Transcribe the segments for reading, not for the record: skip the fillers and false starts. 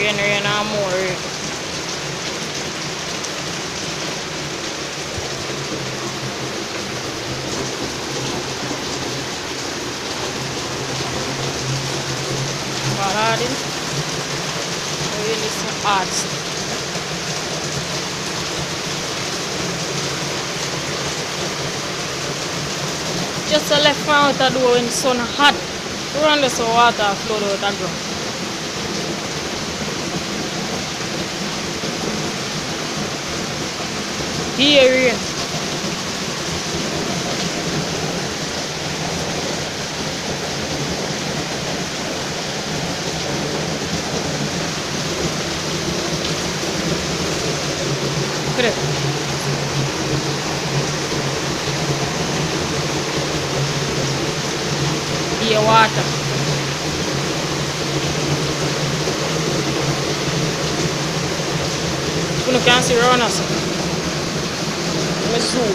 Rain and more rain. Paladin. Really some arts. Just a left out the door when the sun hot. Run the water flow out the ground. Here rain. Correct. Here water. You can't see around us. Let me zoom.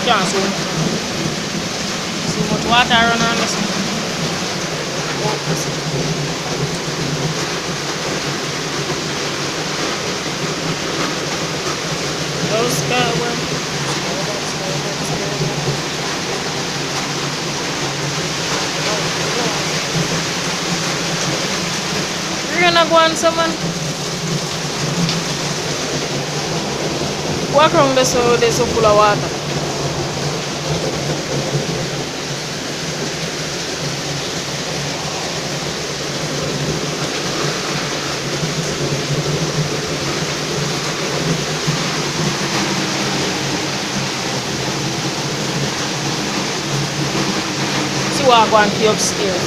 Can't zoom. See much water around us. Those guys were. We're gonna go on someone. Walk around this so there's so full of water. See what I'm going to be upstairs.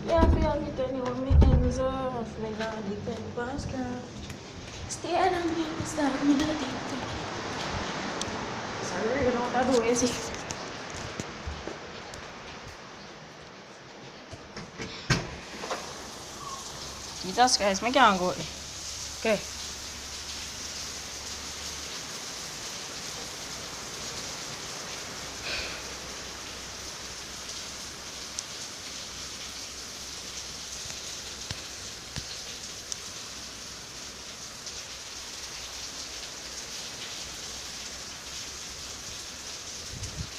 Yeah, I feel like anyone me ends off, me not depend past girl. Stay at home, me start me not depend. Sorry, you know what I do is it. Jesus Christ, I can't go there. Okay.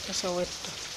That's a wet.